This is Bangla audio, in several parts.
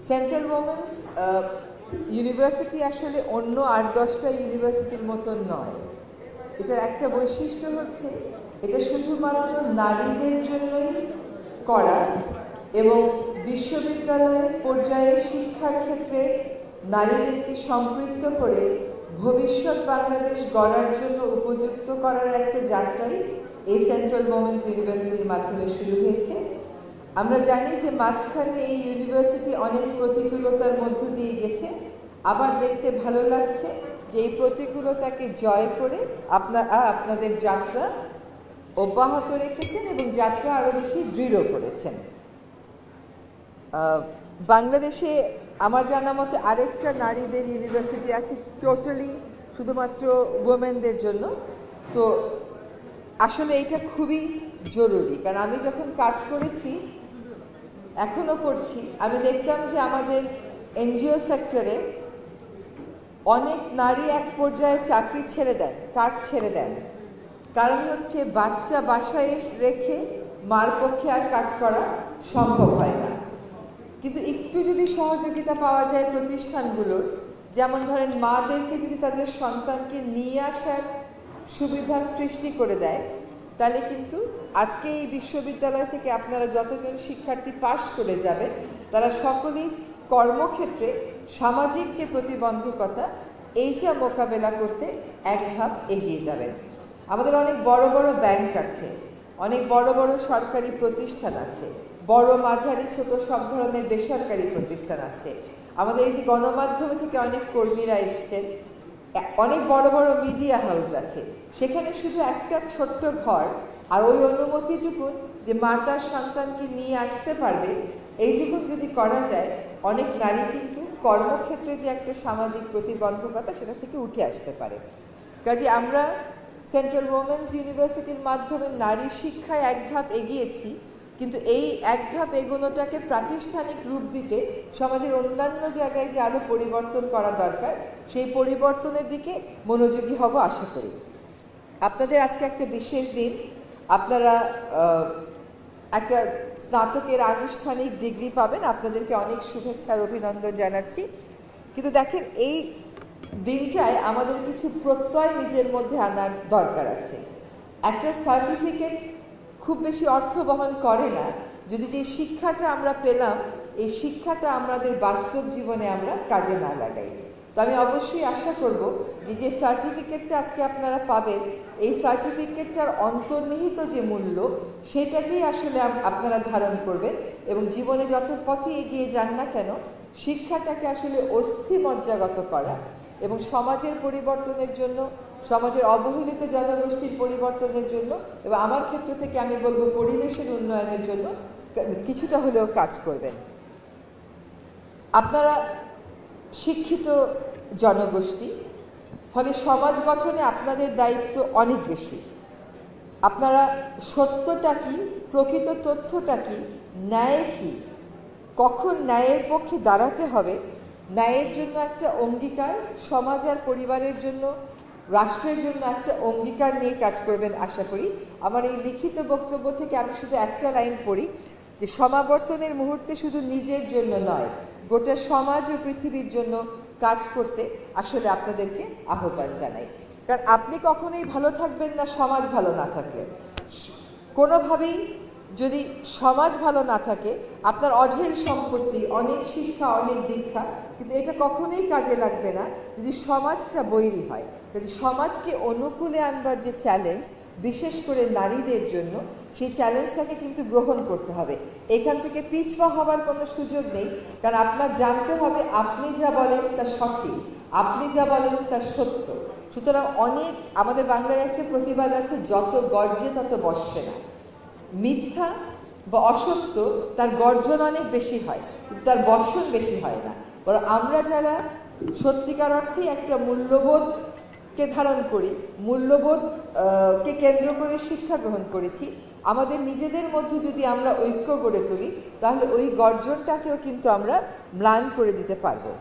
সেন্ট্রাল ওমেন্স ইউনিভার্সিটি আসলে অন্য ৮-১০টা ইউনিভার্সিটির মতন নয়। এটার একটা বৈশিষ্ট্য হচ্ছে এটা শুধুমাত্র নারীদের জন্যই করা এবং বিশ্ববিদ্যালয় পর্যায়ে শিক্ষার ক্ষেত্রে নারীদেরকে সম্পৃক্ত করে ভবিষ্যৎ বাংলাদেশ গড়ার জন্য উপযুক্ত করার একটা যাত্রাই এই সেন্ট্রাল ওমেন্স ইউনিভার্সিটির মাধ্যমে শুরু হয়েছে। আমরা জানি যে মাঝখানে এই ইউনিভার্সিটি অনেক প্রতিকূলতার মধ্য দিয়ে গেছে, আবার দেখতে ভালো লাগছে যে এই প্রতিকূলতাকে জয় করে আপনাদের যাত্রা অব্যাহত রেখেছেন এবং যাত্রা আরো বেশি দৃঢ় করেছেন। বাংলাদেশে আমার জানা মতে আরেকটা নারীদের ইউনিভার্সিটি আছে টোটালি শুধুমাত্র ওমেনদের জন্য। তো আসলে এটা খুবই জরুরি, কারণ আমি যখন কাজ করেছি, এখনো করছি, আমি দেখতাম যে আমাদের এনজিও সেক্টরে অনেক নারী এক পর্যায়ে চাকরি ছেড়ে দেন, কাজ ছেড়ে দেন। কারণ হচ্ছে বাচ্চা বাসায় রেখে মার পক্ষে আর কাজ করা সম্ভব হয় না। কিন্তু একটু যদি সহযোগিতা পাওয়া যায় প্রতিষ্ঠানগুলোর, যেমন ধরেন মাদেরকে যদি তাদের সন্তানকে নিয়ে আসার সুবিধা সৃষ্টি করে দেয়, তাহলে কিন্তু আজকে এই বিশ্ববিদ্যালয় থেকে আপনারা যতজন শিক্ষার্থী পাশ করে যাবেন তারা সকলেই কর্মক্ষেত্রে সামাজিক যে প্রতিবন্ধকতা এইটা মোকাবেলা করতে এক ধাপ এগিয়ে যাবেন। আমাদের অনেক বড় বড় ব্যাংক আছে, অনেক বড় বড় সরকারি প্রতিষ্ঠান আছে, বড় মাঝারি ছোট সব ধরনের বেসরকারি প্রতিষ্ঠান আছে। আমাদের এই যে গণমাধ্যম থেকে অনেক কর্মীরা এসছেন, অনেক বড় বড় মিডিয়া হাউস আছে, সেখানে শুধু একটা ছোট্ট ঘর আর ওই অনুমতিটুকুন যে মা তার সন্তানকে নিয়ে আসতে পারবে, এইটুকুন যদি করা যায়, অনেক নারী কিন্তু কর্মক্ষেত্রে যে একটা সামাজিক প্রতিবন্ধকতা সেটা থেকে উঠে আসতে পারে। কাজে আমরা সেন্ট্রাল ওমেন্স ইউনিভার্সিটির মাধ্যমে নারী শিক্ষায় এক ধাপ এগিয়েছি, কিন্তু এই এক ধাপ এগোনোটাকে প্রাতিষ্ঠানিক রূপ দিতে সমাজের অন্যান্য জায়গায় যে আরো পরিবর্তন করা দরকার, সেই পরিবর্তনের দিকে মনোযোগী হব আশা করি। আপনাদের আজকে একটা বিশেষ দিন, আপনারা একটা স্নাতকের আনুষ্ঠানিক ডিগ্রি পাবেন, আপনাদেরকে অনেক শুভেচ্ছা আর অভিনন্দন জানাচ্ছি। কিন্তু দেখেন, এই দিনটায় আমাদের কিছু প্রত্যয় নিজের মধ্যে আনার দরকার আছে। একটা সার্টিফিকেট খুব বেশি অর্থ বহন করে না যদি যে শিক্ষাটা আমরা পেলাম এই শিক্ষাটা আমাদের বাস্তব জীবনে আমরা কাজে না লাগাই। তো আমি অবশ্যই আশা করব যে যে সার্টিফিকেটটা আজকে আপনারা পাবেন, এই সার্টিফিকেটটার অন্তর্নিহিত যে মূল্য সেটাকেই আসলে আপনারা ধারণ করবেন এবং জীবনে যত পথে এগিয়ে যান না কেন, শিক্ষাটাকে আসলে অস্থিমজ্জাগত করা এবং সমাজের পরিবর্তনের জন্য, সমাজের অবহেলিত জনগোষ্ঠীর পরিবর্তনের জন্য এবং আমার ক্ষেত্র থেকে আমি বলবো পরিবেশের উন্নয়নের জন্য কিছুটা হলেও কাজ করবেন। আপনারা শিক্ষিত জনগোষ্ঠী, ফলে সমাজ গঠনে আপনাদের দায়িত্ব অনেক বেশি। আপনারা সত্যটা কি, প্রকৃত তথ্যটা কি, ন্যায় কি, কখন ন্যায়ের পক্ষে দাঁড়াতে হবে, ন্যায়ের জন্য একটা অঙ্গীকার, সমাজ আর পরিবারের জন্য, রাষ্ট্রের জন্য একটা অঙ্গীকার নিয়ে কাজ করবেন আশা করি। আমার এই লিখিত বক্তব্য থেকে আমি শুধু একটা লাইন পড়ি, যে সমাবর্তনের মুহূর্তে শুধু নিজের জন্য নয়, গোটা সমাজ ও পৃথিবীর জন্য কাজ করতে আসলে আপনাদেরকে আহ্বান জানাই। কারণ আপনি কখনোই ভালো থাকবেন না সমাজ ভালো না থাকলে। কোনোভাবেই যদি সমাজ ভালো না থাকে, আপনার অঢেল সম্পত্তি, অনেক শিক্ষা, অনেক দীক্ষা, কিন্তু এটা কখনোই কাজে লাগবে না যদি সমাজটা বৈরী হয়। যদি সমাজকে অনুকূলে আনবার যে চ্যালেঞ্জ, বিশেষ করে নারীদের জন্য, সেই চ্যালেঞ্জটাকে কিন্তু গ্রহণ করতে হবে। এখান থেকে পিছপা হবার কোনো সুযোগ নেই, কারণ আপনার জানতে হবে আপনি যা বলেন তা সঠিক, আপনি যা বলেন তা সত্য। সুতরাং অনেক, আমাদের বাংলায় একটা প্রতিবাদ আছে, যত গর্জে তত বর্ষে না। মিথ্যা বা অসত্য তার গর্জন অনেক বেশি হয়, কিন্তু তার বর্ষণ বেশি হয় না। বরং আমরা যারা সত্যিকার অর্থে একটা মূল্যবোধকে ধারণ করি, মূল্যবোধকে কেন্দ্র করে শিক্ষা গ্রহণ করেছি, আমাদের নিজেদের মধ্যে যদি আমরা ঐক্য গড়ে তুলি, তাহলে ওই গর্জনটাকেও কিন্তু আমরা ম্লান করে দিতে পারবো।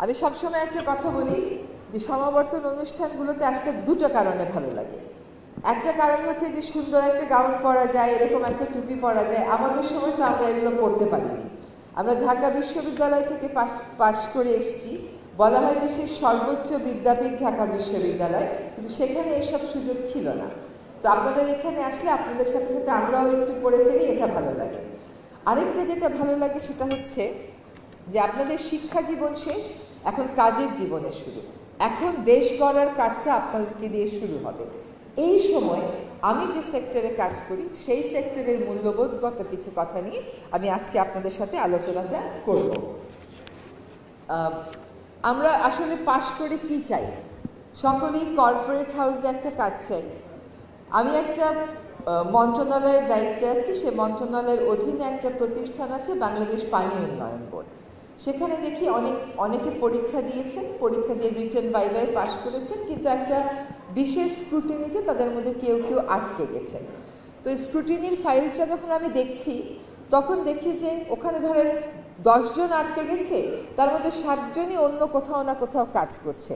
আমি সবসময় একটা কথা বলি যে সমাবর্তন অনুষ্ঠানগুলোতে আসতে দুটো কারণে ভালো লাগে। একটা কারণ হচ্ছে যে সুন্দর একটা গাউন পরা যায়, এরকম একটা টুপি পরা যায়, আমাদের সময় তো আমরা এগুলো পরতে পারিনি। আমরা ঢাকা বিশ্ববিদ্যালয় থেকে পাশ করে এসেছি, বলা হয় দেশের সর্বোচ্চ বিদ্যাপীঠ ঢাকা বিশ্ববিদ্যালয়, কিন্তু সেখানে এসব সুযোগ ছিল না। তো আপনাদের এখানে আসলে আপনাদের সাথে সাথে আমরাও একটু পড়ে ফেলি, এটা ভালো লাগে। আরেকটা যেটা ভালো লাগে সেটা হচ্ছে যে আপনাদের শিক্ষা জীবন শেষ, এখন কাজের জীবনে শুরু। এখন দেশ গড়ার কাজটা আপনাদেরকে দিয়ে শুরু হবে। এই সময় আমি যে সেক্টরে কাজ করি সেই সেক্টরের মূল্যবোধগত কিছু কথা নিয়ে আমি আজকে আপনাদের সাথে আলোচনাটা করব। আমরা আসলে পাশ করে কি চাই? সকলেই কর্পোরেট হাউসে একটা কাজ চাই। আমি একটা মন্ত্রণালয়ের দায়িত্বে আছি, সে মন্ত্রণালয়ের অধীনে একটা প্রতিষ্ঠান আছে বাংলাদেশ পানি উন্নয়ন বোর্ড। সেখানে দেখি অনেকে পরীক্ষা দিয়েছেন, পরীক্ষা দিয়ে রিটেন ভাইভায় পাশ করেছেন, কিন্তু একটা বিশেষ স্ক্রুটিনিতে তাদের মধ্যে কেউ কেউ আটকে গেছেন। তো স্ক্রুটিনির ফাইলটা যখন আমি দেখছি তখন দেখি যে ওখানে ধরেন 10 জন আটকে গেছে, তার মধ্যে 7 জনই অন্য কোথাও না কোথাও কাজ করছে।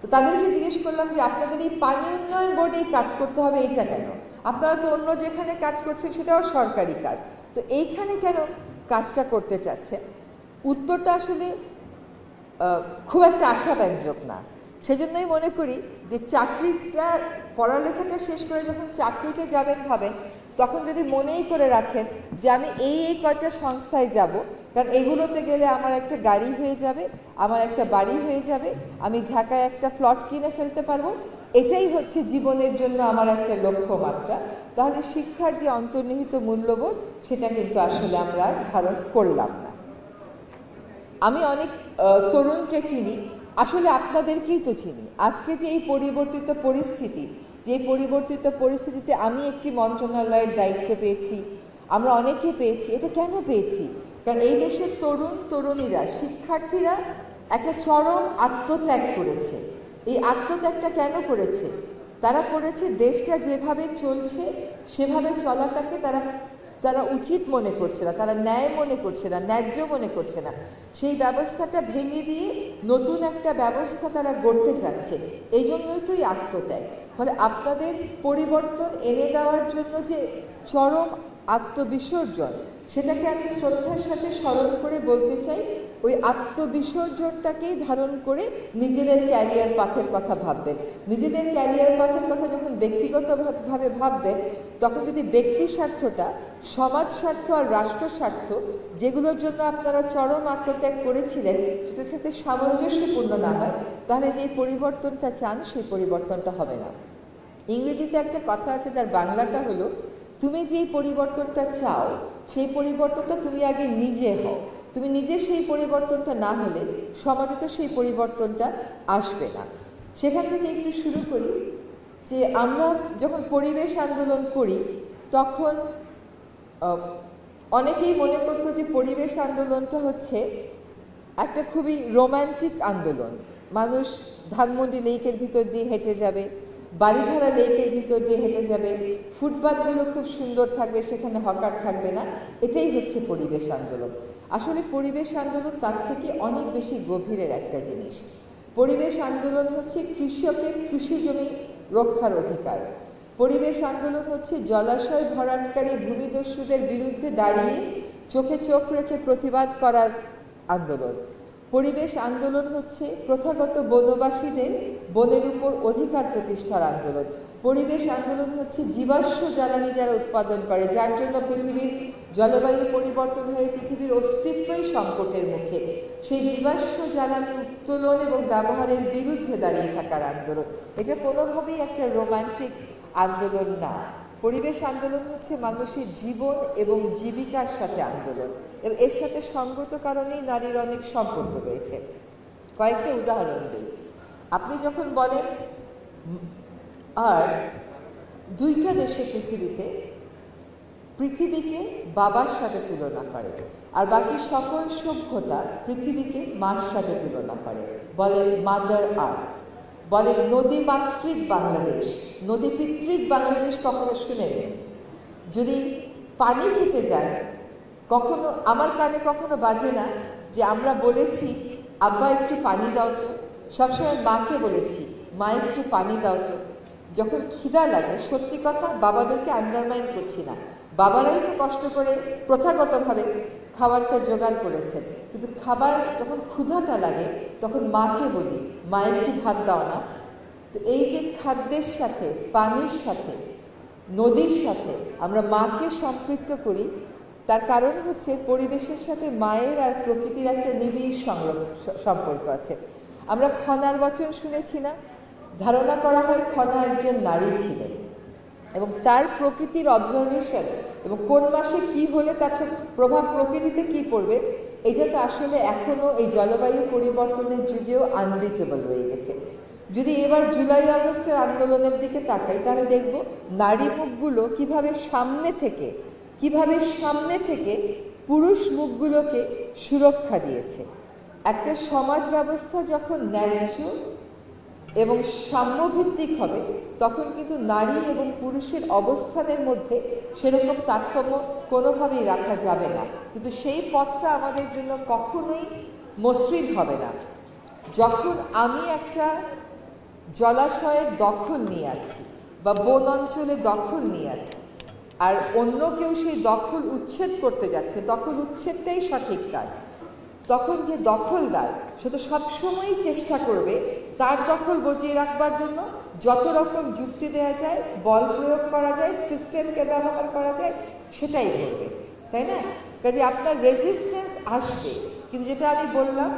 তো তাদেরকে জিজ্ঞেস করলাম যে আপনাদের এই পানি উন্নয়ন বোর্ডেই কাজ করতে হবে, এইটা কেন? আপনারা তো অন্য যেখানে কাজ করছেন সেটাও সরকারি কাজ, তো এইখানে কেন কাজটা করতে চাচ্ছেন? উত্তরটা আসলে খুব একটা আশাব্যঞ্জক না। সেজন্যই মনে করি যে চাকরিটা, পড়ালেখাটা শেষ করে যখন চাকরিতে যাবেন ভাবেন, তখন যদি মনেই করে রাখেন যে আমি এই কয়টা সংস্থায় যাব, কারণ এগুলোতে গেলে আমার একটা গাড়ি হয়ে যাবে, আমার একটা বাড়ি হয়ে যাবে, আমি ঢাকায় একটা প্লট কিনে ফেলতে পারবো, এটাই হচ্ছে জীবনের জন্য আমার একটা লক্ষ্যমাত্রা, তাহলে শিক্ষার যে অন্তর্নিহিত মূল্যবোধ সেটা কিন্তু আসলে আমরা ধারণ করলাম না। আমি অনেক তরুণকে চিনি, আসলে আপনাদেরকেই তো চিনি। আজকে যে এই পরিবর্তিত পরিস্থিতি, যে পরিবর্তিত পরিস্থিতিতে আমি একটি মন্ত্রণালয়ের দায়িত্ব পেয়েছি, আমরা অনেকে পেয়েছি, এটা কেন পেয়েছি? কারণ এই দেশের তরুণীরা, শিক্ষার্থীরা একটা চরম আত্মত্যাগ করেছে। এই আত্মত্যাগটা কেন করেছে? তারা করেছে দেশটা যেভাবে চলছে সেভাবে চলাটাকে তারা উচিত মনে করছে না, তারা ন্যায় মনে করছে না, ন্যায্য মনে করছে না। সেই ব্যবস্থাটা ভেঙে দিয়ে নতুন একটা ব্যবস্থা তারা গড়তে চাচ্ছে, এই জন্যই তো এই আত্মত্যাগ। ফলে আপনাদের পরিবর্তন এনে দেওয়ার জন্য যে চরম আত্মবিসর্জন, সেটাকে আমি শ্রদ্ধার সাথে স্মরণ করে বলতে চাই, ওই আত্মবিসর্জনটাকেই ধারণ করে নিজেদের ক্যারিয়ার পাথের কথা ভাববেন। নিজেদের ক্যারিয়ার পাথের কথা যখন ব্যক্তিগতভাবে ভাববেন, তখন যদি ব্যক্তি স্বার্থটা, সমাজ স্বার্থ আর রাষ্ট্র স্বার্থ, যেগুলোর জন্য আপনারা চরম আত্মত্যাগ করেছিলেন, সেটার সাথে সামঞ্জস্যপূর্ণ না হয়, তাহলে যে পরিবর্তনটা চান সেই পরিবর্তনটা হবে না। ইংরেজিতে একটা কথা আছে, তার বাংলাটা হলো, তুমি যেই পরিবর্তনটা চাও সেই পরিবর্তনটা তুমি আগে নিজে হও। তুমি নিজে সেই পরিবর্তনটা না হলে সমাজে তো সেই পরিবর্তনটা আসবে না। সেখান থেকে একটু শুরু করি যে আমরা যখন পরিবেশ আন্দোলন করি তখন অনেকেই মনে করতো যে পরিবেশ আন্দোলনটা হচ্ছে একটা খুবই রোম্যান্টিক আন্দোলন। মানুষ ধানমন্ডি লেকের ভিতর দিয়ে হেঁটে যাবে, বাড়িধারা লেকের ভিতর দিয়ে হেঁটে যাবে, ফুটপাথগুলো খুব সুন্দর থাকবে, সেখানে হকার থাকবে না, এটাই হচ্ছে পরিবেশ আন্দোলন। আসলে পরিবেশ আন্দোলন তার থেকে অনেক বেশি গভীরের একটা জিনিস। পরিবেশ আন্দোলন হচ্ছে কৃষকের কৃষি জমি রক্ষার অধিকার। পরিবেশ আন্দোলন হচ্ছে জলাশয় ভরাটকারী ভূমিদস্যুদের বিরুদ্ধে দাঁড়িয়ে চোখে চোখ রেখে প্রতিবাদ করার আন্দোলন। পরিবেশ আন্দোলন হচ্ছে প্রথাগত বনবাসীদের বনের উপর অধিকার প্রতিষ্ঠার আন্দোলন। পরিবেশ আন্দোলন হচ্ছে জীবাশ্ম জ্বালানি যারা উৎপাদন করে, যার জন্য পৃথিবীর জলবায়ু পরিবর্তন হয়ে পৃথিবীর অস্তিত্বই সংকটের মুখে, সেই জীবাশ্ম জ্বালানি উত্তোলন এবং ব্যবহারের বিরুদ্ধে দাঁড়িয়ে থাকার আন্দোলন। এটা কোনোভাবেই একটা রোমান্টিক আন্দোলন না। পরিবেশ আন্দোলন হচ্ছে মানুষের জীবন এবং জীবিকার সাথে আন্দোলন, এবং এর সাথে সঙ্গত কারণেই নারীর অনেক সম্পর্ক রয়েছে। কয়েকটা উদাহরণ দিই। আপনি যখন বলেন আর দুইটা দেশে পৃথিবীকে বাবার সাথে তুলনা করে, আর বাকি সকল সভ্যতা পৃথিবীকে মার সাথে তুলনা করে, বলে মাদার আর্থ, বলে নদী মাতৃক বাংলাদেশ। নদী পিতৃক বাংলাদেশ কখনো শুনেন? যদি পানি খেতে যান, কখনো আমার কানে কখনো বাজে না যে আমরা বলেছি আব্বা একটু পানি দাও তো? সবসময় মাকে বলেছি মা একটু পানি দাও তো। যখন খিদা লাগে, সত্যি কথা, বাবাদেরকে আন্ডারমাইন করছি না, বাবারাই তো কষ্ট করে প্রথাগতভাবে খাবারটা জোগাড় করেছেন, কিন্তু খাবার যখন ক্ষুধাটা লাগে তখন মাকে বলি, মা একটু ভাত দাও না। তো এই যে খাদ্যের সাথে, পানির সাথে, নদীর সাথে আমরা মাকে সম্পৃক্ত করি, তার কারণ হচ্ছে পরিবেশের সাথে মায়ের আর প্রকৃতির একটা নিবিড় সম্পর্ক আছে। আমরা খনার বচন শুনেছি না? ধারণা করা হয় খনা একজন নারী ছিলেন এবং তার প্রকৃতির অবজারভেশন এবং কোন মাসে কি হলে তার প্রভাব প্রকৃতিতে কি পড়বে, এটা তো আসলে এখনো এই জলবায়ু পরিবর্তনের যুগেও আনরিচেবল রয়ে গেছে। যদি এবার জুলাই আগস্টের আন্দোলনের দিকে তাকাই তাহলে দেখব নারী মুখগুলো কিভাবে সামনে থেকে পুরুষ মুখগুলোকে সুরক্ষা দিয়েছে। একটা সমাজ ব্যবস্থা যখন ন্যায্য এবং সাম্যভিত্তিক হবে তখন কিন্তু নারী এবং পুরুষের অবস্থানের মধ্যে সেরকম তারতম্য কোনোভাবেই রাখা যাবে না, কিন্তু সেই পথটা আমাদের জন্য কখনোই মসৃণ হবে না। যখন আমি একটা জলাশয়ের দখল নিয়ে আছি বা বন অঞ্চলে দখল নিয়ে আছি আর অন্য কেউ সেই দখল উচ্ছেদ করতে যাচ্ছে, দখল উচ্ছেদটাই সঠিক কাজ, তখন যে দখলদার সে তো সবসময়ই চেষ্টা করবে তার দখল বজিয়ে রাখবার জন্য যত রকম যুক্তি দেওয়া যায়, বল প্রয়োগ করা যায়, সিস্টেমকে ব্যবহার করা যায়, সেটাই করবে, তাই না? কাজে আপনার রেজিস্ট্যান্স আসবে, কিন্তু যেটা আমি বললাম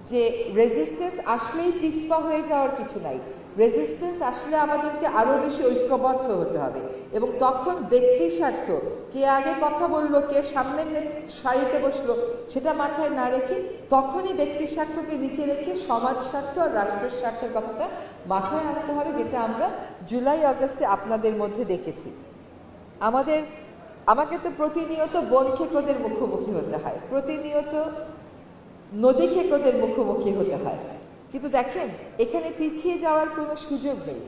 যে রেজিস্ট্যান্স আসলেই পিছপা হয়ে যাওয়ার কিছু নাই। রেজিস্ট্যান্স আসলে আমাদেরকে আরও বেশি ঐক্যবদ্ধ হতে হবে এবং তখন ব্যক্তি স্বার্থ, কে আগে কথা বললো, কে সামনের সারিতে বসলো, সেটা মাথায় না রেখে তখনই ব্যক্তি স্বার্থকে নিচে রেখে সমাজ স্বার্থ আর রাষ্ট্রের স্বার্থের কথাটা মাথায় আনতে হবে, যেটা আমরা জুলাই আগস্টে আপনাদের মধ্যে দেখেছি। আমাকে তো প্রতিনিয়ত বন খেকোদের মুখোমুখি হতে হয়, প্রতিনিয়ত নদী খেকোদের মুখোমুখি হতে হয়, কিন্তু দেখেন এখানে পিছিয়ে যাওয়ার কোনো সুযোগ নেই,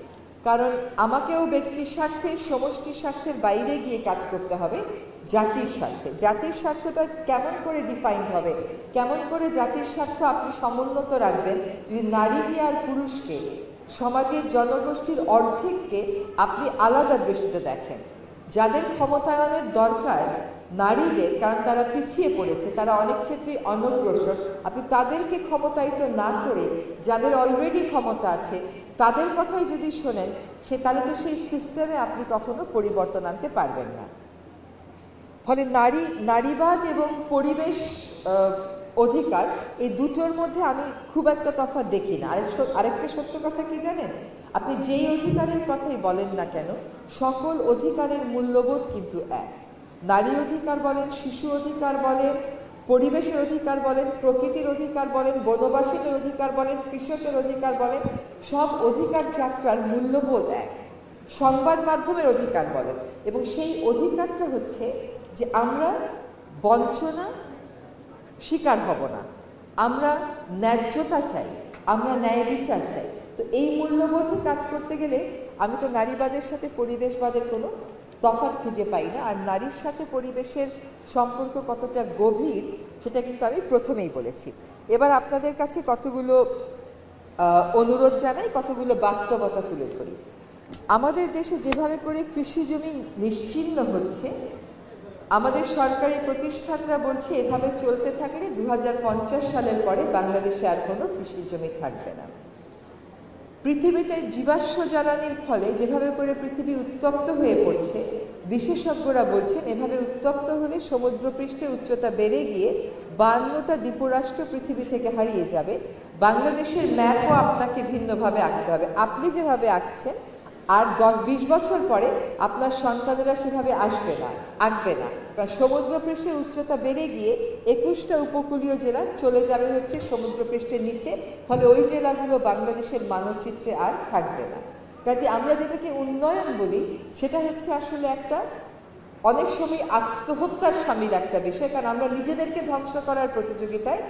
কারণ আমাকেও ব্যক্তি স্বার্থের, সমষ্টি স্বার্থের বাইরে গিয়ে কাজ করতে হবে জাতির স্বার্থে। জাতির স্বার্থটা কেমন করে ডিফাইন্ড হবে, কেমন করে জাতির স্বার্থ আপনি সমুন্নত রাখবেন যদি নারীকে আর পুরুষকে, সমাজের জনগোষ্ঠীর অর্ধেককে আপনি আলাদা দৃষ্টিতে দেখেন। যাদের ক্ষমতায়নের দরকার নারীদের, কারণ তারা পিছিয়ে পড়েছে, তারা অনেক ক্ষেত্রে অনগ্রসর, আপনি তাদেরকে ক্ষমতায়িত না করে যাদের অলরেডি ক্ষমতা আছে তাদের কথাই যদি শোনেন, তাহলে তো সেই সিস্টেমে আপনি কখনো পরিবর্তন আনতে পারবেন না। ফলে নারীবাদ এবং পরিবেশ অধিকার এই দুটোর মধ্যে আমি খুব একটা তফাৎ দেখি না। আরেকটা সত্য কথা কি জানেন, আপনি যেই অধিকারের কথাই বলেন না কেন, সকল অধিকারের মূল্যবোধ কিন্তু এক। নারী অধিকার বলেন, শিশু অধিকার বলেন, পরিবেশের অধিকার বলেন, প্রকৃতির অধিকার বলেন, বনবাসীদের অধিকার বলেন, কৃষকের অধিকার বলেন, সব অধিকার যাত্রার মূল্যবোধ এক। সংবাদ মাধ্যমের অধিকার বলেন, এবং সেই অধিকারটা হচ্ছে যে আমরা বঞ্চনা শিকার হব না, আমরা ন্যায্যতা চাই, আমরা ন্যায় বিচার চাই। তো এই মূল্যবোধে কাজ করতে গেলে আমি তো নারীবাদের সাথে পরিবেশবাদের কোনো তফাৎ খুঁজে পাই না। আর নারীর সাথে পরিবেশের সম্পর্ক কতটা গভীর সেটা কিন্তু আমি প্রথমেই বলেছি। এবার আপনাদের কাছে কতগুলো অনুরোধ জানাই, কতগুলো বাস্তবতা তুলে ধরি। আমাদের দেশে যেভাবে করে কৃষি জমি নিশ্চিহ্ন হচ্ছে, আমাদের সরকারি প্রতিষ্ঠানরা বলছে এভাবে চলতে থাকলে 2050 সালের পরে বাংলাদেশে আর কোনো কৃষি জমি থাকবে না। পৃথিবীতে জীবাশ্ম জ্বালানির ফলে যেভাবে করে পৃথিবী উত্তপ্ত হয়ে পড়ছে, বিশেষজ্ঞরা বলছেন এভাবে উত্তপ্ত হলে সমুদ্রপৃষ্ঠের উচ্চতা বেড়ে গিয়ে 52টা দ্বীপরাষ্ট্র পৃথিবী থেকে হারিয়ে যাবে। বাংলাদেশের ম্যাপও আপনাকে ভিন্নভাবে আঁকতে হবে। আপনি যেভাবে আঁকছেন আর 10-20 বছর পরে আপনার সন্তানেরা সেভাবে আঁকবে না, কারণ সমুদ্রপৃষ্ঠের উচ্চতা বেড়ে গিয়ে 21টা উপকূলীয় জেলা চলে যাবে হচ্ছে সমুদ্রপৃষ্ঠের নিচে, ফলে ওই জেলাগুলো বাংলাদেশের মানচিত্রে আর থাকবে না। কাজে আমরা যেটাকে উন্নয়ন বলি সেটা হচ্ছে আসলে একটা অনেক সময় আত্মহত্যার সামিল একটা বিষয়, কারণ আমরা নিজেদেরকে ধ্বংস করার প্রতিযোগিতায়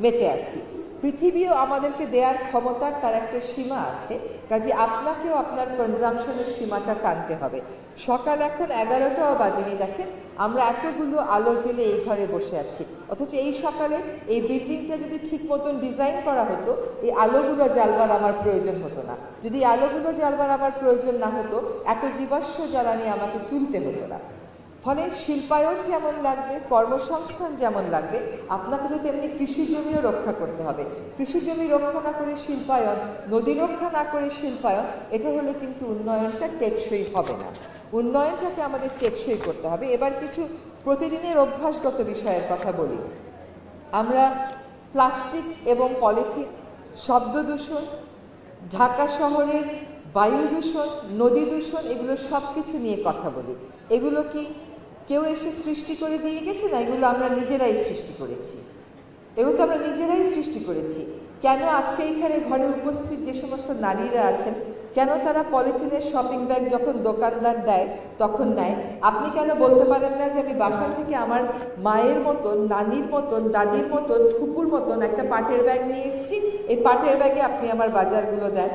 মেতে আছি। পৃথিবীও আমাদেরকে দেওয়ার ক্ষমতার তার একটা সীমা আছে, কাজে আপনাকেও আপনার কনজামশনের সীমাটা টানতে হবে। সকাল এখন 11টাও বাজেনি, দেখেন আমরা এতগুলো আলো জেলে এই ঘরে বসে আছি, অথচ এই সকালে এই বিল্ডিংটা যদি ঠিক মতন ডিজাইন করা হতো এই আলোগুলো জ্বালবার আমার প্রয়োজন হতো না। যদি আলোগুলো জ্বালবার আমার প্রয়োজন না হতো এত জীবাশ্ম জ্বালানি আমাকে তুলতে হতো না। ফলে শিল্পায়ন যেমন লাগবে, কর্মসংস্থান যেমন লাগবে, আপনাকে তো তেমনি কৃষি জমিও রক্ষা করতে হবে। কৃষি জমি রক্ষা না করে শিল্পায়ন, নদী রক্ষা না করে শিল্পায়ন, এটা হলে কিন্তু উন্নয়নটা টেকসই হবে না। উন্নয়নটাকে আমাদের টেকসই করতে হবে। এবার কিছু প্রতিদিনের অভ্যাসগত বিষয়ের কথা বলি। আমরা প্লাস্টিক এবং পলিথিন, শব্দ দূষণ, ঢাকা শহরের বায়ু দূষণ, নদী দূষণ, এগুলো সব কিছু নিয়ে কথা বলি। এগুলো কি কেউ এসে সৃষ্টি করে দিয়ে গেছে? না, এগুলো আমরা নিজেরাই সৃষ্টি করেছি। এগুলো তো আমরা নিজেরাই সৃষ্টি করেছি। কেন আজকে এখানে ঘরে উপস্থিত যে সমস্ত নারীরা আছেন, কেন তারা পলিথিনের শপিং ব্যাগ যখন দোকানদার দেয় তখন নেয়? আপনি কেন বলতে পারেন না যে আমি বাসা থেকে আমার মায়ের মতন, নানির মতন, দাদির মতন, ফুপুর মতন একটা পাটের ব্যাগ নিয়ে এসেছি, এই পাটের ব্যাগে আপনি আমার বাজারগুলো দেন?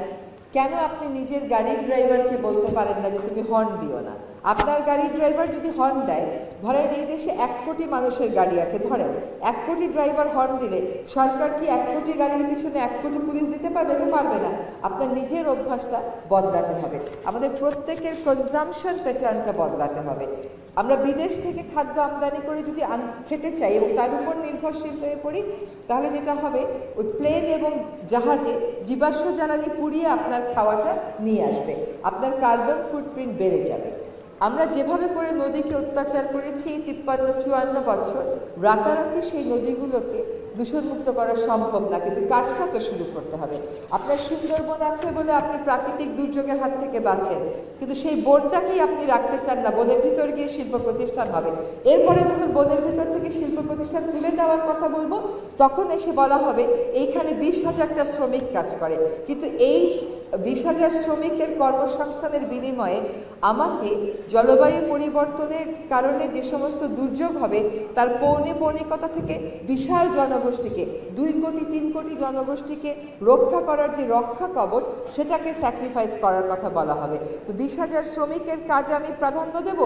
কেন আপনি নিজের গাড়ির ড্রাইভারকে বলতে পারেন না যে তুমি হর্ন দিও না? আপনার গাড়ির ড্রাইভার যদি হর্ন দেয়, ধরেন এই দেশে 1 কোটি মানুষের গাড়ি আছে, ধরেন 1 কোটি ড্রাইভার হর্ন দিলে সরকার কি 1 কোটি গাড়ির পিছনে 1 কোটি পুলিশ দিতে পারবে? তো পারবে না। আপনার নিজের অভ্যাসটা বদলাতে হবে। আমাদের প্রত্যেকের কনজামশন প্যাটার্নটা বদলাতে হবে। আমরা বিদেশ থেকে খাদ্য আমদানি করে যদি খেতে চাই এবং তার উপর নির্ভরশীল হয়ে পড়ি, তাহলে যেটা হবে ওই প্লেন এবং জাহাজে জীবাশ্ম জ্বালানি পুড়িয়ে আপনার খাওয়াটা নিয়ে আসবে, আপনার কার্বন ফুটপ্রিন্ট বেড়ে যাবে। আমরা যেভাবে করে নদীকে অত্যাচার করেছি 53-54 বছর, রাতারাতি সেই নদীগুলোকে দূষণমুক্ত করা সম্ভব না, কিন্তু কাজটা তো শুরু করতে হবে। আপনার সুন্দরবন আছে বলে আপনি প্রাকৃতিক দুর্যোগের হাত থেকে বাঁচেন, কিন্তু সেই বনটাকেই আপনি রাখতে চান না, বনের ভিতর গিয়ে শিল্প প্রতিষ্ঠান হবে। এরপরে যখন বনের ভিতর থেকে শিল্প প্রতিষ্ঠান তুলে দেওয়ার কথা বলবো, তখন এসে বলা হবে এইখানে 20,000টা শ্রমিক কাজ করে, কিন্তু এই 20,000 শ্রমিকের কর্মসংস্থানের বিনিময়ে আমাকে জলবায়ু পরিবর্তনের কারণে যে সমস্ত দুর্যোগ হবে তার পৌনিকতা থেকে বিশাল জনগোষ্ঠীকে, 2 কোটি 3 কোটি জনগোষ্ঠীকে রক্ষা করার যে রক্ষা কবচ, সেটাকে স্যাক্রিফাইস করার কথা বলা হবে। তো 20,000 শ্রমিকের কাজে আমি প্রাধান্য দেব,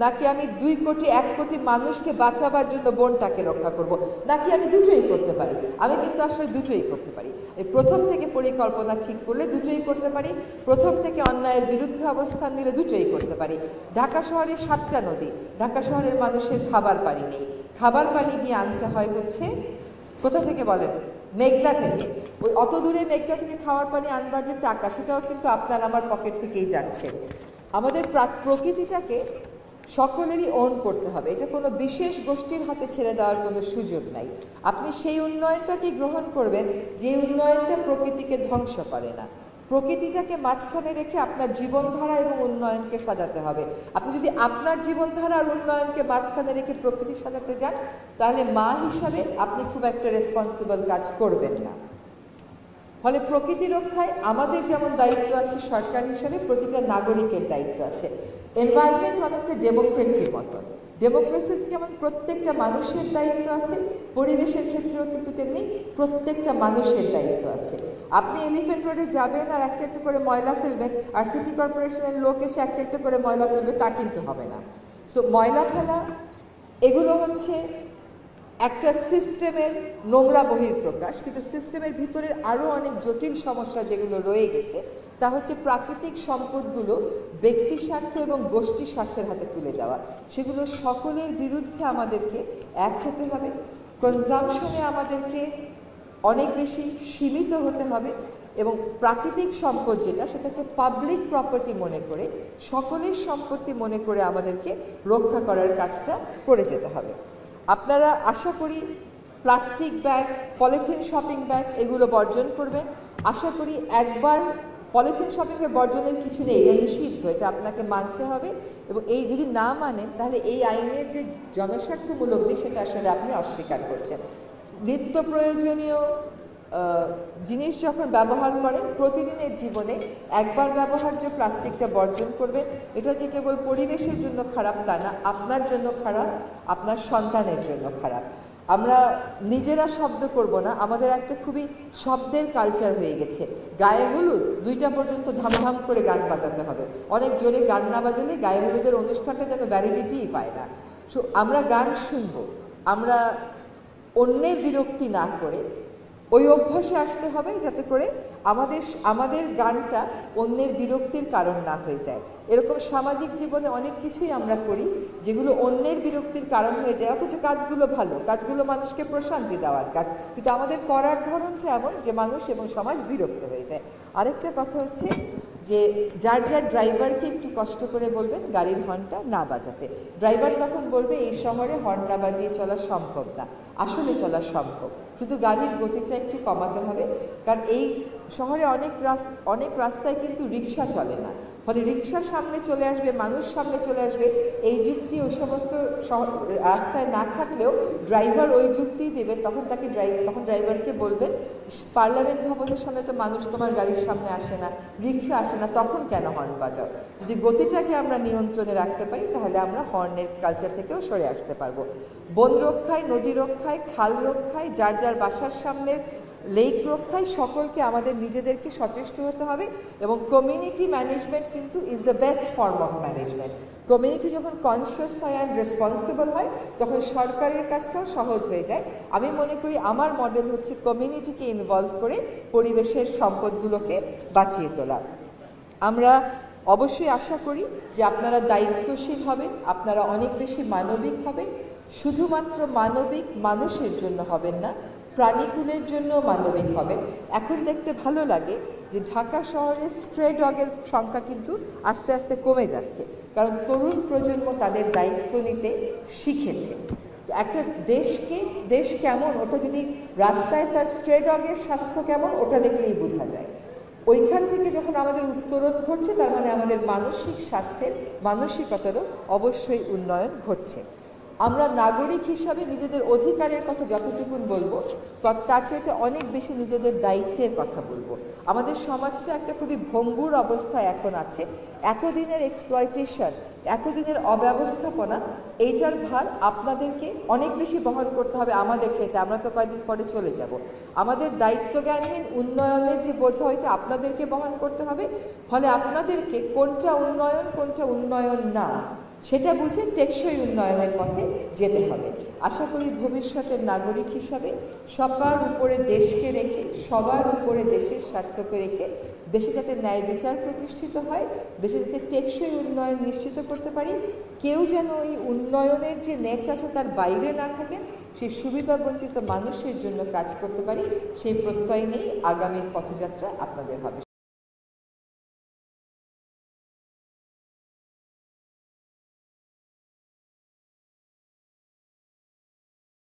নাকি আমি 2 কোটি 1 কোটি মানুষকে বাঁচাবার জন্য বনটাকে রক্ষা করব? নাকি আমি দুটোই করতে পারি? আমি কিন্তু আসলে দুটোই করতে পারি। এই প্রথম থেকে পরিকল্পনা ঠিক করলে দুটোই করতে পারি, প্রথম থেকে অন্যায়ের বিরুদ্ধে অবস্থান নিলে দুটোই করতে পারি। ঢাকা শহরে 7টা নদী, ঢাকা শহরের মানুষের খাবার পানি নেই। খাবার পানি গিয়ে আনতে হয় হচ্ছে কোথা থেকে বলেন? মেঘনা থেকে। ওই অত দূরে মেঘনা থেকে খাওয়ার পানি আনবার যে টাকা, সেটাও কিন্তু আপনার আমার পকেট থেকেই যাচ্ছে। আমাদের প্রকৃতিটাকে সকলেরই ওন করতে হবে, এটা কোনো বিশেষ গোষ্ঠীর হাতে ছেড়ে দেওয়ার কোনো সুযোগ নাই। আপনি সেই উন্নয়নটাকে গ্রহণ করবেন যে উন্নয়নটা প্রকৃতিকে ধ্বংস করে না। প্রকৃতিটাকে মাঝখানে রেখে আপনার জীবনধারা এবং উন্নয়নকে সাজাতে হবে। আপনি যদি আপনার জীবনধারা আর উন্নয়নকে মাঝখানে রেখে প্রকৃতি সাজাতে যান, তাহলে মা হিসাবে আপনি খুব একটা রেসপন্সিবল কাজ করবেন না। ফলে প্রকৃতি রক্ষায় আমাদের যেমন দায়িত্ব আছে সরকার হিসাবে, প্রতিটা নাগরিকের দায়িত্ব আছে। এনভায়রনমেন্ট অনেকটা ডেমোক্রেসির মতো। ডেমোক্রেসিতে যেমন প্রত্যেকটা মানুষের দায়িত্ব আছে, পরিবেশের ক্ষেত্রেও কিন্তু তেমনি প্রত্যেকটা মানুষের দায়িত্ব আছে। আপনি এলিফ্যান্ট রোডে যাবেন আর একটা একটা করে ময়লা ফেলবেন, আর সিটি কর্পোরেশনের লোক এসে একটা একটা করে ময়লা তুলবে, তা কিন্তু হবে না। সো ময়লা ফেলা এগুলো হচ্ছে একটা সিস্টেমের নোংরা বহিঃপ্রকাশ, কিন্তু সিস্টেমের ভিতরের আরও অনেক জটিল সমস্যা যেগুলো রয়ে গেছে, তা হচ্ছে প্রাকৃতিক সম্পদগুলো ব্যক্তি স্বার্থ এবং গোষ্ঠী স্বার্থের হাতে তুলে দেওয়া। সেগুলো সকলের বিরুদ্ধে আমাদেরকে এক হতে হবে, কনজামশনে আমাদেরকে অনেক বেশি সীমিত হতে হবে, এবং প্রাকৃতিক সম্পদ যেটা, সেটাকে পাবলিক প্রপার্টি মনে করে, সকলের সম্পত্তি মনে করে আমাদেরকে রক্ষা করার কাজটা করে যেতে হবে। আপনারা আশা করি plastic bag, polythene shopping bag এগুলো বর্জন করবেন। আশা করি একবার পলিথিন শপিং ব্যাগ বর্জনের কিছু নেই, এটা নিষিদ্ধ, এটা আপনাকে মানতে হবে, এবং এই যদি না মানেন তাহলে এই আইনের যে জনস্বার্থমূলক দিক সেটা আসলে আপনি অস্বীকার করছেন। নিত্য প্রয়োজনীয় জিনিস যখন ব্যবহার করেন প্রতিদিনের জীবনে, একবার ব্যবহার্য প্লাস্টিকটা বর্জন করবেন। এটা যে কেবল পরিবেশের জন্য খারাপ তা না, আপনার জন্য খারাপ, আপনার সন্তানের জন্য খারাপ। আমরা নিজেরা শব্দ করব না, আমাদের একটা খুবই শব্দের কালচার হয়ে গেছে। গায়ে হলুদ 2টা পর্যন্ত ধামধাম করে গান বাজাতে হবে, অনেক জোরে গান না বাজালে গায়ে হলুদের অনুষ্ঠানটা যেন ভ্যালিডিটিই পায় না। সো আমরা গান শুনবো, আমরা অন্যের বিরক্তি না করে ওই অভ্যাসে আসতে হবে যাতে করে আমাদের গানটা অন্যের বিরক্তির কারণ না হয়ে যায়। এরকম সামাজিক জীবনে অনেক কিছুই আমরা করি যেগুলো অন্যের বিরক্তির কারণ হয়ে যায়, অথচ কাজগুলো ভালো, কাজগুলো মানুষকে প্রশান্তি দেওয়ার কাজ, কিন্তু আমাদের করার ধরনটা এমন যে মানুষ এবং সমাজ বিরক্ত হয়ে যায়। আরেকটা কথা হচ্ছে যে যার ড্রাইভারকে একটু কষ্ট করে বলবেন গাড়ির হর্নটা না বাজাতে। ড্রাইভার তখন বলবে এই শহরে হর্ন না বাজিয়ে চলা সম্ভব না। আসলে চলা সম্ভব, শুধু গাড়ির গতিটা একটু কমাতে হবে। কারণ এই শহরে অনেক রাস্তায় কিন্তু রিক্সা চলে না, ফলে রিক্সা সামনে চলে আসবে, মানুষ সামনে চলে আসবে। এই যুক্তি ওই সমস্ত রাস্তায় না থাকলেও ড্রাইভার ওই যুক্তিই দেবে। তখন ড্রাইভারকে বলবেন পার্লামেন্ট ভবনের সামনে তো মানুষ তোমার গাড়ির সামনে আসে না, রিক্সা আসে না, তখন কেন হর্ন বাজাও? যদি গতিটাকে আমরা নিয়ন্ত্রণে রাখতে পারি তাহলে আমরা হর্নের কালচার থেকেও সরে আসতে পারবো। বন রক্ষায়, নদী রক্ষায়, খাল রক্ষায়, যার বাসার সামনের লেক রক্ষায় সকলকে আমাদের নিজেদেরকে সচেষ্ট হতে হবে। এবং কমিউনিটি ম্যানেজমেন্ট কিন্তু is the best form of management. Community যখন কনসিয়াস হয় অ্যান্ড রেসপন্সিবল হয় তখন সরকারের কাজটাও সহজ হয়ে যায়। আমি মনে করি আমার মডেল হচ্ছে কমিউনিটিকে ইনভলভ করে পরিবেশের সম্পদগুলোকে বাঁচিয়ে তোলা। আমরা অবশ্যই আশা করি যে আপনারা দায়িত্বশীল হবেন, আপনারা অনেক বেশি মানবিক হবেন। শুধুমাত্র মানবিক মানুষের জন্য হবেন না, প্রাণীকুলের জন্য মানবিক হবেন। এখন দেখতে ভালো লাগে যে ঢাকা শহরে স্ট্রে ডগের সংখ্যা কিন্তু আস্তে আস্তে কমে যাচ্ছে, কারণ তরুণ প্রজন্ম তাদের দায়িত্ব নিতে শিখেছে। একটা দেশ কেমন ওটা যদি রাস্তায় তার স্ট্রে ডগের স্বাস্থ্য কেমন ওটা দেখলেই বোঝা যায়। ওইখান থেকে যখন আমাদের উত্তরণ ঘটছে তার মানে আমাদের মানসিক স্বাস্থ্যের মানসিকতারও অবশ্যই উন্নয়ন ঘটছে। আমরা নাগরিক হিসাবে নিজেদের অধিকারের কথা যতটুকুন বলবো তার চাইতে অনেক বেশি নিজেদের দায়িত্বের কথা বলবো। আমাদের সমাজটা একটা খুবই ভঙ্গুর অবস্থায় এখন আছে। এতদিনের এক্সপ্লয়টেশন, এতদিনের অব্যবস্থাপনা, এইটার ভার আপনাদেরকে অনেক বেশি বহন করতে হবে আমাদের চাইতে। আমরা তো কয়েকদিন পরে চলে যাব। আমাদের দায়িত্বজ্ঞানহীন উন্নয়নের যে বোঝা ওইটা আপনাদেরকে বহন করতে হবে। ফলে আপনাদেরকে কোনটা উন্নয়ন কোনটা উন্নয়ন না সেটা বুঝে টেকসই উন্নয়নের পথে যেতে হবে। আশা করি ভবিষ্যতের নাগরিক হিসাবে সবার উপরে দেশকে রেখে, সবার উপরে দেশের স্বার্থকে রেখে দেশে যাতে ন্যায় বিচার প্রতিষ্ঠিত হয়, দেশে যাতে টেকসই উন্নয়ন নিশ্চিত করতে পারি, কেউ যেন এই উন্নয়নের যে নেট আছে তার বাইরে না থাকেন, সেই সুবিধাবঞ্চিত মানুষের জন্য কাজ করতে পারি, সেই প্রত্যয় নিয়েই আগামীর পথযাত্রা আপনাদের হবে।